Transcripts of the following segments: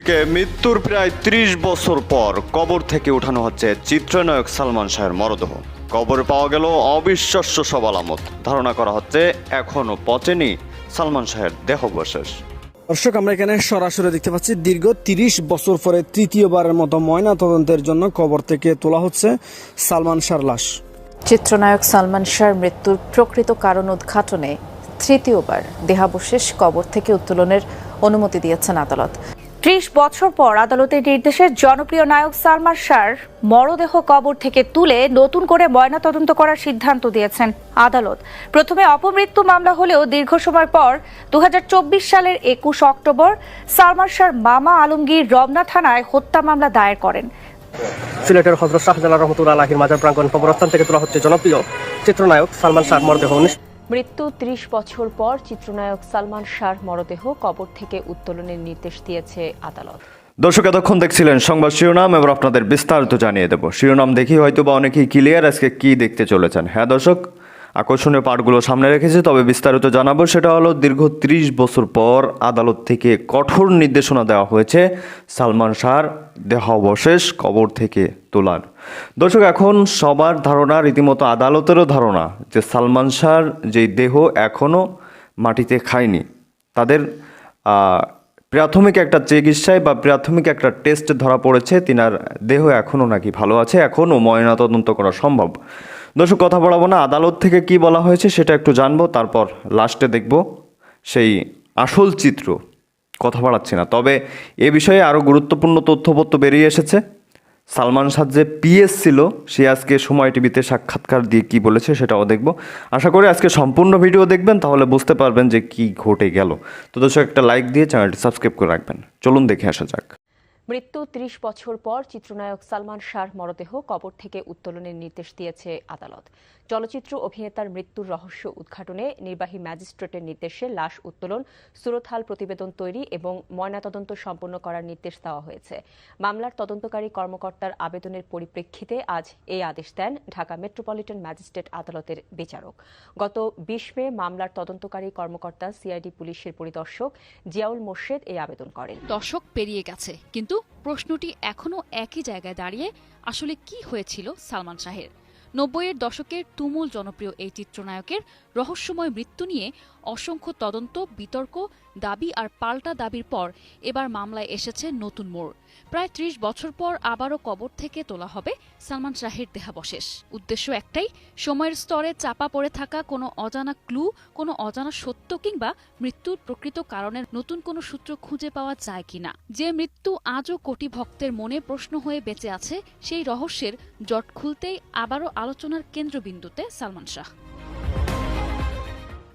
মৃত্যুর প্রায় ৩০ বছর পর কবর থেকে উঠানো হচ্ছে চিত্রনায়ক সালমান শাহের মরদেহ। কবরে পাওয়া গেল অবিশ্বাস্য সব আলামত। ধারণা করা হচ্ছে এখনও পচেনি সালমান শাহের দেহাবশেষ। দর্শক, আমরা এখানে সরাসরি দেখতে পাচ্ছি দীর্ঘ ৩০ বছর পরে তৃতীয়বারের মতো ময়না তদন্তের জন্য কবর থেকে তোলা হচ্ছে সালমান শাহর লাশ। চিত্রনায়ক সালমান শাহর মৃত্যুর প্রকৃত কারণ উদ্ঘাটনে তৃতীয়বার দেহাবশেষ কবর থেকে উত্তোলনের অনুমতি দিয়েছেন আদালত। ৩০ বছর পর আদালতের নির্দেশে জনপ্রিয় নায়ক সালমান শাহর মরদেহ কবর থেকে তুলে নতুন করে ময়নাতদন্ত করার সিদ্ধান্ত দিয়েছেন আদালত। প্রথমে অপমৃত্যু মামলা হলেও দীর্ঘ সময় পর ২০২৪ সালের ২১ অক্টোবর সালমান শাহর মামা আলমগীর রমনা থানায় হত্যা মামলা দায়ের করেন। সিলেটের হযরত শাহজালাল রহমতুল্লাহ আলাইহির মাজার প্রাঙ্গণ কবরস্থান থেকে তোলা হচ্ছে জনপ্রিয় চিত্রনায়ক সালমান শাহর মরদেহ। মৃত্যু ৩০ বছর পর চিত্রনায়ক সালমান শাহর মরদেহ কবর থেকে উত্তোলনের নির্দেশ দিয়েছে আদালত। দর্শক, এতক্ষণ দেখছিলেন সংবাদ শিরোনাম। এবার আপনাদের বিস্তারিত জানিয়ে দেব। শিরোনাম দেখি হয়তো বা অনেকেই ক্লিয়ার আজকে কি দেখতে চলেছেন। হ্যাঁ দর্শক, আকর্ষণীয় পাঠগুলো সামনে রেখেছি, তবে বিস্তারিত জানাবো। সেটা হলো দীর্ঘ ৩০ বছর পর আদালত থেকে কঠোর নির্দেশনা দেওয়া হয়েছে সালমান শাহর দেহাবশেষ কবর থেকে তোলার। দর্শক, এখন সবার ধারণা, রীতিমতো আদালতেরও ধারণা, যে সালমান শাহর যেই দেহ এখনও মাটিতে খায়নি, তাদের প্রাথমিক একটা চিকিৎসায় বা প্রাথমিক একটা টেস্ট ধরা পড়েছে তিনার দেহ এখনও নাকি ভালো আছে, এখনও ময়নাতদন্ত করা সম্ভব। দর্শক, কথা বলাবো না, আদালত থেকে কি বলা হয়েছে সেটা একটু জানবো, তারপর লাস্টে দেখব সেই আসল চিত্র। কথা বাড়াচ্ছি না, তবে এ বিষয়ে আরও গুরুত্বপূর্ণ তথ্যপত্র বেরিয়ে এসেছে। সালমান শাহ যে পিএস ছিল, সে আজকে সময় টিভিতে সাক্ষাৎকার দিয়ে কি বলেছে সেটাও দেখব। আশা করি আজকে সম্পূর্ণ ভিডিও দেখবেন, তাহলে বুঝতে পারবেন যে কি ঘটে গেল। তো দর্শক, একটা লাইক দিয়ে চ্যানেলটি সাবস্ক্রাইব করে রাখবেন। চলুন দেখে আসা যাক। মৃত্যু ৩০ বছর পর চিত্রনায়ক সালমান শাহর মরদেহ কবর থেকে উত্তোলনের নির্দেশ দিয়েছে আদালত। চলচ্চিত্র অভিনেতার মৃত্যুর রহস্য উদ্ঘাটনে নির্বাহী ম্যাজিস্ট্রেটের নির্দেশে লাশ উত্তোলন, সুরতহাল প্রতিবেদন তৈরি এবং ময়নাতদন্ত সম্পন্ন করার নির্দেশ দেওয়া হয়েছে। মামলার তদন্তকারী কর্মকর্তার আবেদনের পরিপ্রেক্ষিতে আজ এই আদেশ দেন ঢাকা মেট্রোপলিটন ম্যাজিস্ট্রেট আদালতের বিচারক। গত ২০ মে মামলার তদন্তকারী কর্মকর্তা সিআইডি পুলিশের পরিদর্শক জিয়াউল মোর্শেদ এই আবেদন করেন। দশক পেরিয়ে গেছে, কিন্তু প্রশ্নটি এখনো একই জায়গায় দাঁড়িয়ে, আসলে কি হয়েছিল সালমান শাহের? ৯০-এর দশকের তুমুল জনপ্রিয় এই চিত্রনায়কের রহস্যময় মৃত্যু নিয়ে অসংখ্য তদন্ত, বিতর্ক, দাবি আর পাল্টা দাবির পর এবার মামলায় এসেছে নতুন মোড়। প্রায় ৩০ বছর পর আবারও কবর থেকে তোলা হবে সালমান শাহের দেহাবশেষ। উদ্দেশ্য একটাই, সময়ের স্তরে চাপা পড়ে থাকা কোনো অজানা ক্লু, কোনো অজানা সত্য কিংবা মৃত্যুর প্রকৃত কারণের নতুন কোনো সূত্র খুঁজে পাওয়া যায় কিনা। যে মৃত্যু আজও কোটি ভক্তের মনে প্রশ্ন হয়ে বেঁচে আছে, সেই রহস্যের জট খুলতেই আবারও আলোচনার কেন্দ্রবিন্দুতে সালমান শাহ।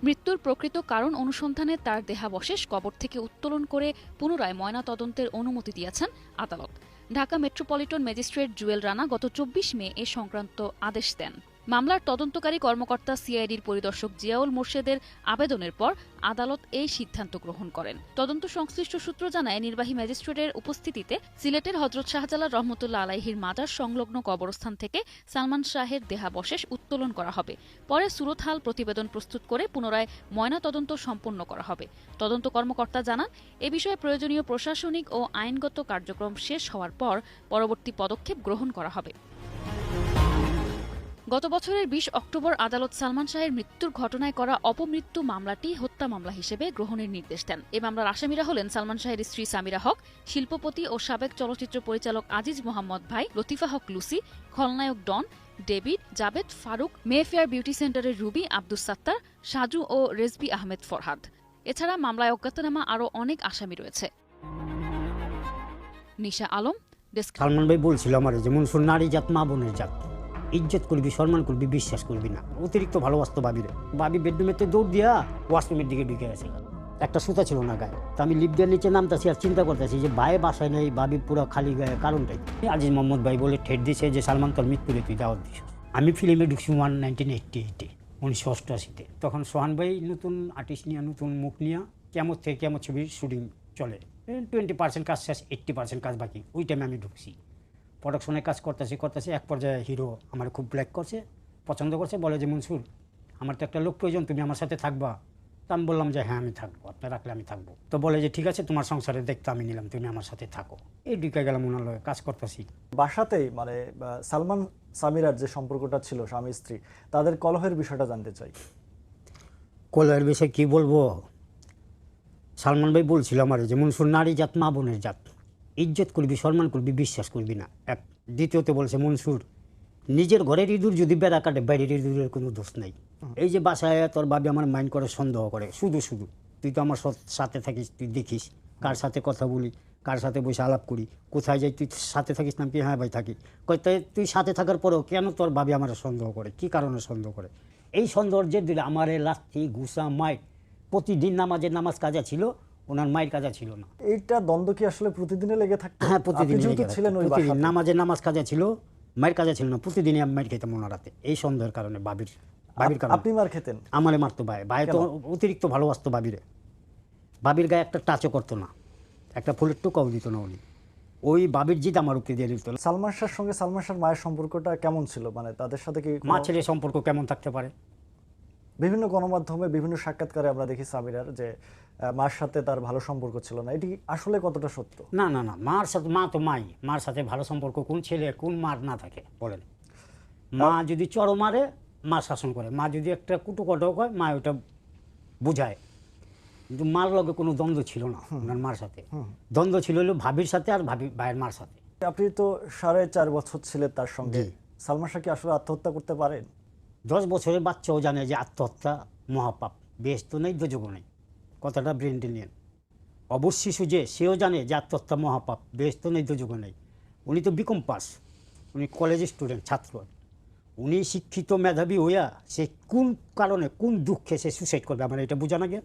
মৃত্যুর প্রকৃত কারণ অনুসন্ধানে তার দেহাবশেষ কবর থেকে উত্তোলন করে পুনরায় ময়নাতদন্তের অনুমতি দিয়েছেন আদালত। ঢাকা মেট্রোপলিটন ম্যাজিস্ট্রেট জুয়েল রানা গত ২৪ মে এ সংক্রান্ত আদেশ দেন। মামলার তদন্তকারী কর্মকর্তা সিআইডির পরিদর্শক জিয়াউল মোর্শেদের আবেদনের পর আদালত এই সিদ্ধান্ত গ্রহণ করেন। তদন্ত সংশ্লিষ্ট সূত্র জানায়, নির্বাহী ম্যাজিস্ট্রেটের উপস্থিতিতে সিলেটের হযরত শাহজালাল রহমতুল্লাহ আলাইহির মাজার সংলগ্ন কবরস্থান থেকে সালমান শাহের দেহাবশেষ উত্তোলন করা হবে। পরে সুরতহাল প্রতিবেদন প্রস্তুত করে পুনরায় ময়নাতদন্ত সম্পন্ন করা হবে। তদন্ত কর্মকর্তা জানান, এ বিষয়ে প্রয়োজনীয় প্রশাসনিক ও আইনগত কার্যক্রম শেষ হওয়ার পর পরবর্তী পদক্ষেপ গ্রহণ করা হবে। গত বছরের ২০ অক্টোবর আদালত সালমান শাহের মৃত্যুর ঘটনায় করা অপমৃত্যু মামলাটি হত্যা মামলা হিসেবে গ্রহণের নির্দেশ দেন। এ মামলার আসামিরা হলেন সালমান শাহের স্ত্রী সামিরা হক, শিল্পপতি ও সাবেক চলচ্চিত্র পরিচালক আজিজ মোহাম্মদ ভাই, লতিফা হক লুসি, খলনায়ক Don, David, Jabed Faruk, Mayfair beauty সেন্টারের রুবি, আব্দুস সাত্তার, সাজু ও রেজবি আহমেদ ফরহাদ। এছাড়া মামলায় অজ্ঞাতনামা আরও অনেক আসামি রয়েছে। নিশা আলম, ডেস্ক। সালমান ভাই বলছিল আমার, যেমন নারী জাত মা বোনের জাত, ইজ্জত করবি, সম্মান করবি, বিশ্বাস করবি না। অতিরিক্ত ভালোবাসতো ভাবিরে। ভাবি বেডরুমেতে দৌড় দিয়া ওয়াশরুমের দিকে ঢুকে গেছে, একটা সুতা ছিল না গায়ে। তো আমি লিফট দিয়ে নিচে নামতেছি আর চিন্তা করতেছি যে ভাই বাসায় নেই, ভাবি পুরো খালি গায়ে, কারণটাই আজিজ মোহাম্মদ ভাই বলে ঠেট দিছে যে সালমান তোর মৃত্যুরে তুই দাওয়াত দিস। আমি ফিল্মে ঢুকছি 1988 তখন সোহান ভাই নতুন আর্টিস্ট নিয়ে, নতুন মুখ নিয়ে কেমন থেকে কেমন ছবির শুটিং চলে, 20% কাজ শেষ, 80% কাজ বাকি। ওই টাইমে আমি ঢুকছি, প্রোডাকশনে কাজ করতেছি। এক পর্যায়ে হিরো আমার খুব ব্ল্যাক করছে, পছন্দ করছে, বলে যে মনসুর, আমার তো একটা লোক প্রয়োজন, তুমি আমার সাথে থাকবা। তো আমি বললাম যে হ্যাঁ আমি থাকবো, আপনি রাখলে আমি থাকবো। তো বলে যে ঠিক আছে, তোমার সংসারের দায়িত্ব আমি নিলাম, তুমি আমার সাথে থাকো। এই ঢুকে গেলাম ওনার লগে, কাজ করতেছি। বাসাতেই মানে সালমান সামিরার যে সম্পর্কটা ছিল স্বামী স্ত্রী, তাদের কলহের বিষয়টা জানতে চাই। কলহের বিষয়ে কি বলবো, সালমান ভাই বলছিল আমার যে মনসুর নারী জাত মা বোনের জাত, ইজ্জত করবি, সম্মান করবি, বিশ্বাস করবি না। এক দ্বিতীয়ত বলছে মনসুর নিজের ঘরের ইঁদুর যদি বেড়া কাটে বাইরের ইঁদুরের কোনো দোষ নাই। এই যে বাসায় তোর ভাবি আমার মাইন্ড করে, সন্দেহ করে শুধু শুধু, তুই তো আমার সাথে থাকিস, তুই দেখিস কার সাথে কথা বলি, কার সাথে বসে আলাপ করি, কোথায় যাই তুই সাথে থাকিস না? হ্যাঁ ভাই থাকি। তাই তুই সাথে থাকার পরেও কেন তোর ভাবি আমার সন্দেহ করে, কি কারণে সন্দেহ করে? এই সন্দেহের যে দিলে আমার লাথি ঘুষা মাইর, প্রতিদিন নামাজ কাজা ছিল, ওনার মায়ের কাজা ছিল না। এইটা দ্বন্দ্ব কি আসলে প্রতিদিনে লেগে থাকতো? হ্যাঁ প্রতিদিন আপনি যেহেতু ছিলেন ওই বাসাতে। নামাজ কাজা ছিল, মায়ের কাজা ছিল না, প্রতিদিনই আমি মায়ের খেতাম ওনার রাতে, এই সন্দেহের কারণে, ভাবির কারণে। আপনি মার খেতেন? আমারে মারতো ভাই তো অতিরিক্ত ভালোবাসতো ভাবিরে, ভাবির গায়ে একটা টাচও করতো না, একটা ফুলের টুকাও দিত না উনি। ওই ভাবির জিদ আমার উপরে দিয়ে দিত। সালমান শাহর সঙ্গে সালমান শাহর মায়ের সম্পর্কটা কেমন ছিল, মানে তাদের সাথে কি মা ছেলে সম্পর্ক কেমন থাকতে পারে? বিভিন্ন গণমাধ্যমে বিভিন্ন সাক্ষাৎকারে আমরা দেখি সামিরার যে মার সাথে তার ভালো সম্পর্ক ছিল না, এটি আসলে কতটা সত্য? না না না, মার সাথে, মা তো মাই, মার সাথে ভালো সম্পর্ক কোন ছেলে কোন মার না থাকে বলেন? মা যদি চড়ো মারে মা শাসন করে, মা যদি একটা কুটুকটো হয় মা ওটা বুঝায়, কিন্তু মার লগে কোনো দ্বন্দ্ব ছিল না ওনার মার সাথে। দ্বন্দ্ব ছিল হলো ভাবির সাথে আর ভাইয়ের মার সাথে। আপনি তো 4.5 বছর ছিলেন তার সঙ্গে, সালমান শাহ কি আসলে আত্মহত্যা করতে পারেন? 10 বছরের বাচ্চাও জানে যে আত্মহত্যা মহাপাপ, বেহেশত নেই দোজখও নেই, কথাটা ব্রেনটে নিয়ে। অবশ্য শিশু যে সেও জানে যে আত্মহত্যা মহাপাপ, বেহেশত নেই দোজখও নেই। উনি তো বিকম পাস, উনি কলেজ স্টুডেন্ট, ছাত্র। উনি শিক্ষিত মেধাবী হইয়া সে কোন কারণে কোন দুঃখে সে সুসাইড করবে আমার এটা বোঝা না গে।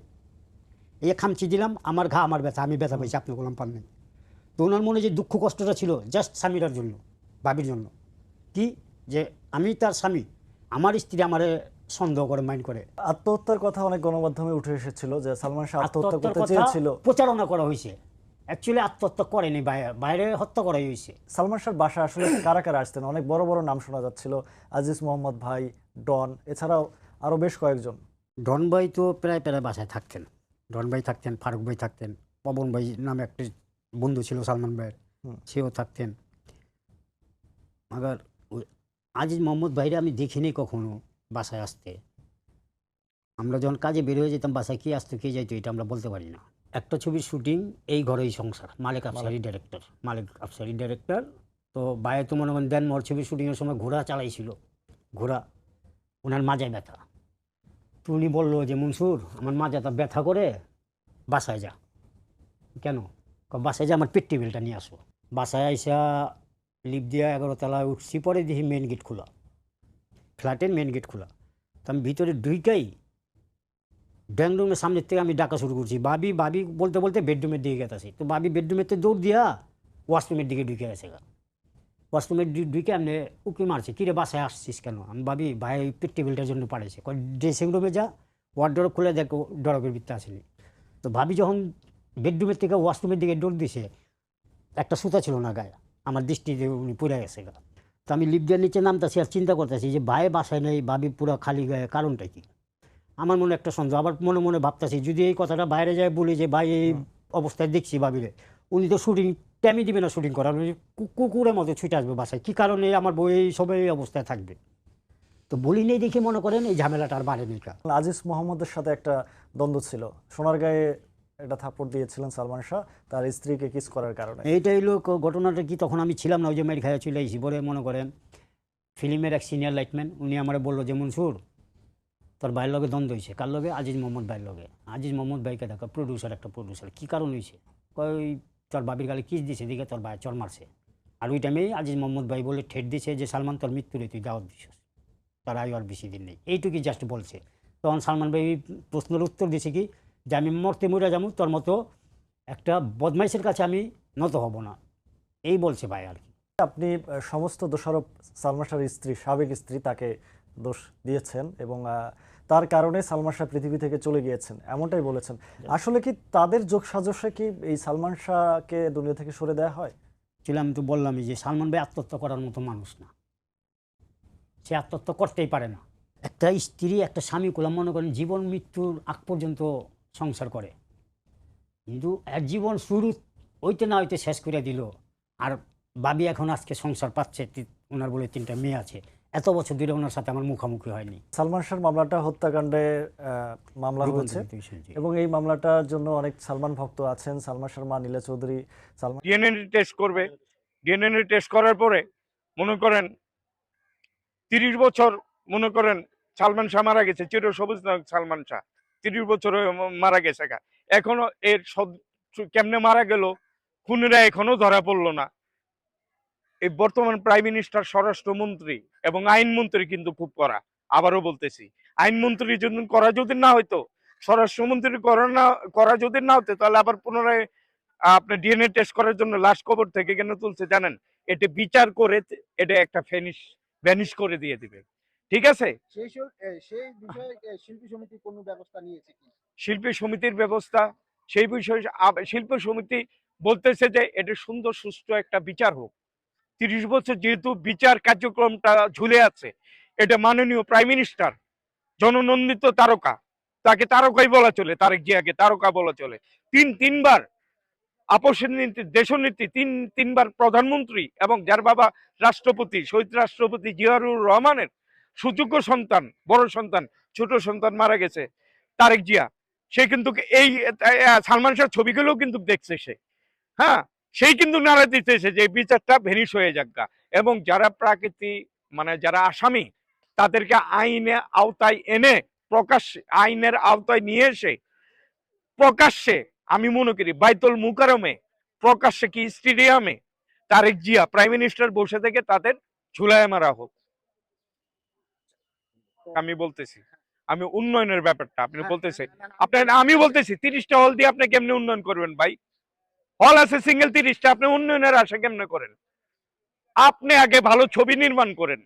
এই খামচি দিলাম, আমার ঘা আমার ব্যথা, আমি ব্যথা পাইছি, আপনি গোলাম পান নাই। তো ওনার মনে যে দুঃখ কষ্টটা ছিল জাস্ট স্বামীরার জন্য, ভাবির জন্য, কি যে আমি তার স্বামী, আমার স্ত্রী আমারে সন্দেহ করে, মাইন্ড করে। আত্মহত্যার কথা অনেক গণমাধ্যমে উঠে এসেছিল যে সালমান শাহ আত্মহত্যা করতে চেয়েছিল, প্রচারণা করা হয়েছে। অ্যাকচুয়ালি আত্মহত্যা করেনি, বাইরে হত্যা করাই হয়েছে। সালমান শাহর বাসায় আসলে কারা কারা আসতেন? অনেক বড় বড় নাম শোনা যাচ্ছিল, আজিজ মোহাম্মদ ভাই, ডন, এছাড়াও আরো বেশ কয়েকজন। ডন ভাই তো প্রায় বাসায় থাকতেন, ডন ভাই থাকতেন, ফারুক ভাই থাকতেন, পবন ভাই নামে একটা বন্ধু ছিল সালমান ভাইয়ের, সেও থাকতেন। আবার আজিজ মোহাম্মদ ভাইরে আমি দেখিনি কখনো বাসায় আসতে। আমরা যখন কাজে বের হয়ে যেতাম বাসায় কে আসতো কে যাইতো এটা আমরা বলতে পারি না। একটা ছবির শুটিং এই ঘরেই সংসার, মালিক আফসারি ডাইরেক্টর। তো বাইরে তো মনে করেন দেনমোহর ছবির শুটিংয়ের সময় ঘোড়া চালাইছিল, ঘোড়া, ওনার মাজায় ব্যথা। তো উনি বললো যে মনসুর আমার মাজাটা ব্যথা করে, বাসায় যা। কেন? বাসায় যা, আমার পেট টেবিলটা নিয়ে আসো। বাসায় আইসা লিফট দিয়া 11 তলায় উঠছি, পরে দেখি মেন গেট খোলা, ফ্ল্যাটের মেন গেট খোলা। তো আমি ভিতরে ঢুইকাই ড্রয়িং রুমের সামনের থেকে আমি ডাকা শুরু করছি, ভাবি ভাবি বলতে বলতে বেডরুমের দিকে গেতাছি। তো ভাবি বেডরুমের থেকে দৌড় দিয়া ওয়াশরুমের দিকে ঢুকে গেছে। ওয়াশরুমের ঢুকে আমি উকি মারছি, কিরে বাসায় আসছিস কেন? আমি ভাবি ভাই পেট টেবিলটার জন্য পাঠাইছে। ড্রেসিং রুমে যা, ওয়ার্ডরোব খুলে দেখো ডরকের ভিতরে আসেনি। তো ভাবি যখন বেডরুমের থেকে ওয়াশরুমের দিকে দৌড় দিছে, একটা সুতা ছিল না গায়ে, আমার দৃষ্টিতে উনি পুড়ে গেছে। তো আমি লিফট দিয়ে নিচে নামতেছি আর চিন্তা করতেছি যে ভাই বাসায় নেই, ভাবি পুরো খালি গায়ে, কারণটা কি? আমার মনে একটা সন্দেহ। আবার মনে মনে ভাবতেছি যদি এই কথাটা বাইরে যায় বলি যে ভাই এই অবস্থায় দেখছি ভাবিরে, উনি তো শুটিং টাইমই দিবে না শুটিং করার, উনি কুকুরের মতো ছুটে আসবে বাসায়, কী কারণে আমার বই এই সবাই এই অবস্থায় থাকবে। তো বলি নেই দেখে মনে করেন এই ঝামেলাটা আর বাড়েনি। আজিজ মোহাম্মদের সাথে একটা দ্বন্দ্ব ছিল, সোনার গায়ে একটা থাপ্পড় দিয়েছিলেন সালমান শাহ তার স্ত্রীকে কিস করার কারণে। এইটাই লোক ঘটনাটা কি, তখন আমি ছিলাম না, ওই যে মেয়ের খাইয়া চলে আইসি। পরে মনে করেন ফিল্মের এক সিনিয়র লাইটম্যান উনি আমার বললো যে মনসুর তোর ভাইয়ের লগে দ্বন্দ্ব হয়েছে। কার লগে? আজিজ মোহাম্মদ ভাইয়ের লগে। আজিজ মোহাম্মদ ভাইকে দেখা প্রডিউসার, একটা প্রডিউসার, কী কারণ হয়েছে? কই তোর বাবির গালে কিস দিছে, দিকে তোর ভাই চর মারছে। আর ওই টাইমেই আজিজ মোহাম্মদ ভাই বলে ঠেট দিছে যে সালমান তোর মৃত্যুরে তুই দাওয়াত দিছিস, তার আয়ু আর বেশি দিন নেই, এইটুকুই জাস্ট বলছে। তখন সালমান ভাই প্রশ্নের উত্তর দিছে কি যে আমি মরতে মরে যাবো, তোর মতো একটা বদমাইশের কাছে আমি নত হব না, এই বলছে ভাই আর কি। আপনি সমস্ত দোষারোপ সালমান শাহর স্ত্রী, সাবেক স্ত্রী, তাকে দোষ দিয়েছেন এবং তার কারণে সালমান শাহ পৃথিবী থেকে চলে গিয়েছেন এমনটাই বলেছেন। আসলে কি তাদের যোগসাজশে কি এই সালমান শাহকে দুনিয়া থেকে সরে দেওয়া হয়? আমি তো বললামই যে সালমান ভাই আত্মহত্যা করার মতো মানুষ না, সে আত্মহত্যা করতেই পারে না। একটা স্ত্রী একটা স্বামী কোলাম মনে করেন জীবন মৃত্যুর আগ পর্যন্ত সংসার করে, কিন্তু এক জীবন শুরু হইতে না হইতে শেষ করে দিল। আর বাবি এখন আজকে সংসার পাচ্ছে, ওনার বলে 3টা মেয়ে আছে, এত বছর ধরে ওনার সাথে আমার মুখোমুখি হয়নি। সালমান শাহর মামলাটা হত্যাকাণ্ডে মামলা হয়েছে এবং এই মামলাটার জন্য অনেক সালমান ভক্ত আছেন। সালমান শাহর মা নীলা চৌধুরী সালমান ডিএনএ টেস্ট করবে, ডিএনএ টেস্ট করার পরে মনে করেন 30 বছর মনে করেন সালমান শাহ মারা গেছে, চিরসবুজ নায়ক সালমান শাহ 30 বছর মারা গেছে। এখনো এর কেমনে মারা গেল খুনিরা এখনো ধরা পড়লো না। এই বর্তমান প্রাইম মিনিস্টার, স্বরাষ্ট্রমন্ত্রী এবং আইনমন্ত্রী কিন্তু খুব কড়া। আবারও বলতেছি, আইনমন্ত্রী যদি করা যদি না হইতো, স্বরাষ্ট্রমন্ত্রী করা যদি না হতো, তাহলে আবার পুনরায় আপনার ডিএনএ টেস্ট করার জন্য লাশ কবর থেকে কেন তুলছে জানেন? এটা বিচার করে এটা একটা ভ্যানিশ করে দিয়ে দিবে। ঠিক আছে, সেই বিষয়ে শিল্পী সমিতি কোনো ব্যবস্থা নিয়েছে কি? শিল্পী সমিতির ব্যবস্থা, সেই বিষয়ে শিল্পী সমিতি বলতেছে যে এটা সুন্দর সুষ্ঠু একটা বিচার হোক। 30 বছর যেহেতু বিচার কার্যক্রমটা ঝুলে আছে, এটা মাননীয় প্রাইম মিনিস্টার, জননন্দিত তারকা, তাকে তারকাই বলা চলে, তারেক জিয়াকে তারকা বলা চলে। তিনবার আপসের নীতি, দেশনীতি, তিনবার প্রধানমন্ত্রী এবং যার বাবা রাষ্ট্রপতি, শহীদ রাষ্ট্রপতি জিয়াউর রহমানের সুযোগ্য সন্তান, বড় সন্তান, ছোট সন্তান মারা গেছে তারেক জিয়া। সে কিন্তু এই সালমান শাহ ছবিগুলোও কিন্তু দেখছে সে, হ্যাঁ, সেই কিন্তু নাড়া দিতেছে যে বিচারটা ভেনিশ হয়ে যাক। এবং যারা মানে যারা আসামি, তাদেরকে আইনের আওতায় এনে প্রকাশ্যে, আইনের আওতায় নিয়ে এসে প্রকাশ্যে, আমি মনে করি বাইতুল মুকাররমে, প্রকাশ্যে কি স্টেডিয়ামে তারেক জিয়া প্রাইম মিনিস্টার বসে থেকে তাদের ঝুলায় মারা হোক। আমি বলতেছি, আমি উন্নয়নের ব্যাপারটা আপনি বলতেছে, আমি বলতেছি 30টা হল দিয়ে আপনি কেমনে উন্নয়ন করবেন ভাই? হল আছে সিঙ্গেল 30টা, আপনি উন্নয়নের আশা কেমনে করেন? আপনি আগে ভালো ছবি নির্মাণ করেন,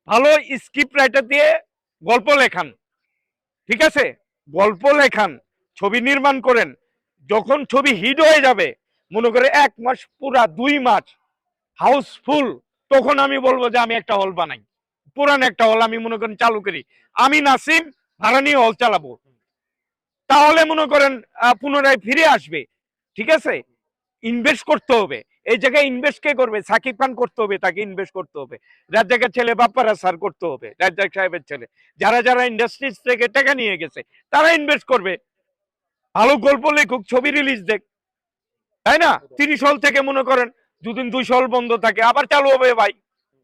ভালো স্ক্রিপ্ট রাইটার দিয়ে গল্প লেখান, ঠিক আছে, গল্প লেখান, ছবি নির্মাণ করেন। যখন ছবি হিট হয়ে যাবে, মনে করে 1 মাস পুরা 2 মাস হাউসফুল, তখন আমি বলবো যে আমি একটা হল বানাই, পুরান একটা হল আমি মনে করেন চালু করি, আমি নাসিম ভাড়া নিয়ে হল চালাবো, তাহলে মনে করেন পুনরায় ফিরে আসবে। ঠিক আছে, ইনভেস্ট করতে হবে। এই জায়গায় ইনভেস্ট কে করবে? সাকিব খান করতে হবে, তাকে ইনভেস্ট করতে হবে। রাজ্জাকের ছেলে বাপ্পারা স্যার করতে হবে, রাজ্জাক সাহেবের ছেলে, যারা ইন্ডাস্ট্রিজ থেকে টাকা নিয়ে গেছে তারা ইনভেস্ট করবে, ভালো গল্প লেখুক, ছবি রিলিজ দেখ, তাই না? 30 হল থেকে মনে করেন দুদিন 200 হল বন্ধ থাকে, আবার চালু হবে ভাই,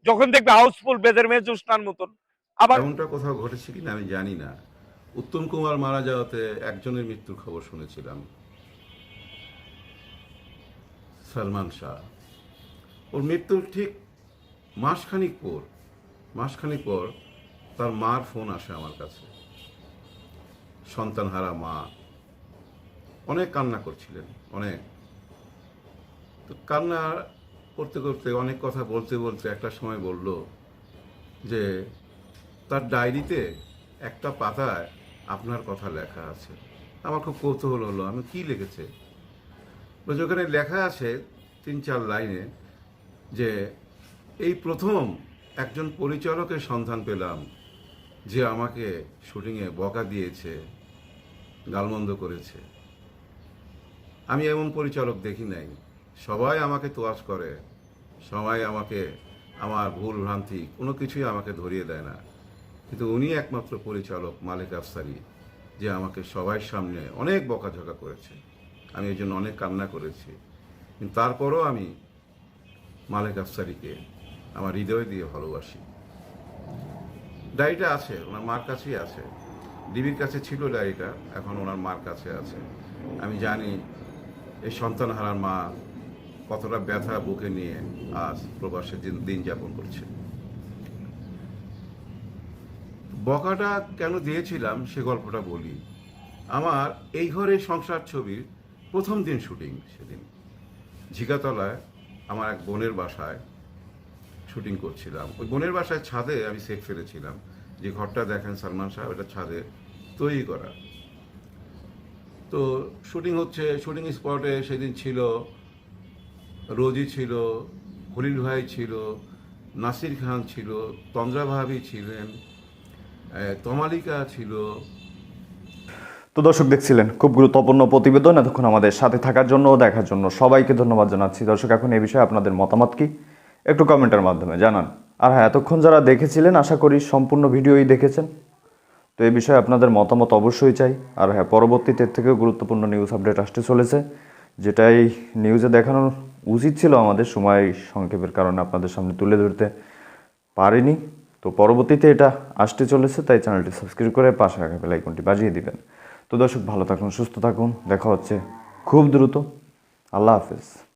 যখন দেখবে হাউসফুল বেদের মেয়ে জোস্নার মতন। আবার এমনটা কোথাও ঘটেছে কিনা আমি জানি না। উত্তম কুমার মারা যাওয়াতে একজনের মৃত্যুর খবর শুনেছিলাম, সালমান শাহ। ওর মৃত্যুর ঠিক মাসখানিক পর তার মার ফোন আসে আমার কাছে। সন্তানহারা মা অনেক কান্না করছিলেন, অনেক। তো কান্না করতে করতে, অনেক কথা বলতে বলতে একটা সময় বলল যে তার ডায়েরিতে একটা পাতায় আপনার কথা লেখা আছে। আমার খুব কৌতূহল হলো, আমি কি লিখেছে? ওখানে লেখা আছে 3-4 লাইনে যে এই প্রথম একজন পরিচালকের সন্ধান পেলাম যে আমাকে শুটিংয়ে বকা দিয়েছে, গালমন্দ করেছে। আমি এমন পরিচালক দেখি নাই। সবাই আমাকে তোয়াজ করে, সবাই আমাকে আমার ভুল ভ্রান্তি কোনো কিছুই আমাকে ধরিয়ে দেয় না, কিন্তু উনি একমাত্র পরিচালক মালেক আফসারী যে আমাকে সবার সামনে অনেক বকাঝকা করেছে। আমি এই জন্য অনেক কান্না করেছি, কিন্তু তারপরও আমি মালেক আফসারীকে আমার হৃদয় দিয়ে ভালোবাসি। ডায়েরিটা আছে, ওনার মার কাছেই আছে, ডিবির কাছে ছিল ডায়েরিটা, এখন ওনার মার কাছে আছে। আমি জানি এই সন্তানহারার মা কতটা ব্যথা বুকে নিয়ে আজ প্রবাসে দিন যাপন করছে। বকাটা কেন দিয়েছিলাম সে গল্পটা বলি। আমার এই ঘরে সংসার ছবির প্রথম দিন শুটিং, সেদিন ঝিকাতলায় আমার এক বোনের বাসায় শুটিং করছিলাম। ওই বোনের বাসায় ছাদে আমি সেট ফেলেছিলাম, যে ঘরটা দেখেন সালমান শাহ, ওটা ছাদে তৈরি করা। তো শুটিং হচ্ছে, শুটিং স্পটে সেদিন ছিল রোজি ছিল, খলিল ভাই ছিল, নাসির খান ছিল, তন্দ্রা ভাবি ছিলেন, তমালিকা ছিল। তো দর্শক দেখছিলেন খুব গুরুত্বপূর্ণ প্রতিবেদন। এতক্ষণ আমাদের সাথে থাকার জন্য ও দেখার জন্য সবাইকে ধন্যবাদ জানাচ্ছি। দর্শক এখন এই বিষয়ে আপনাদের মতামত কি একটু কমেন্টের মাধ্যমে জানান। আর হ্যাঁ, এতক্ষণ যারা দেখেছিলেন আশা করি সম্পূর্ণ ভিডিওই দেখেছেন। তো এই বিষয়ে আপনাদের মতামত অবশ্যই চাই। আর হ্যাঁ, পরবর্তীতে এর থেকেও গুরুত্বপূর্ণ নিউজ আপডেট আসতে চলেছে, যেটাই নিউজে দেখানো উচিত ছিল আমাদের, সময় সংক্ষেপের কারণে আপনাদের সামনে তুলে ধরতে পারিনি। তো পরবর্তীতে এটা আসতে চলেছে, তাই চ্যানেলটি সাবস্ক্রাইব করে পাশে রাখা বেল আইকনটি বাজিয়ে দিবেন। তো দর্শক ভালো থাকুন, সুস্থ থাকুন, দেখা হচ্ছে খুব দ্রুত। আল্লাহ হাফেজ।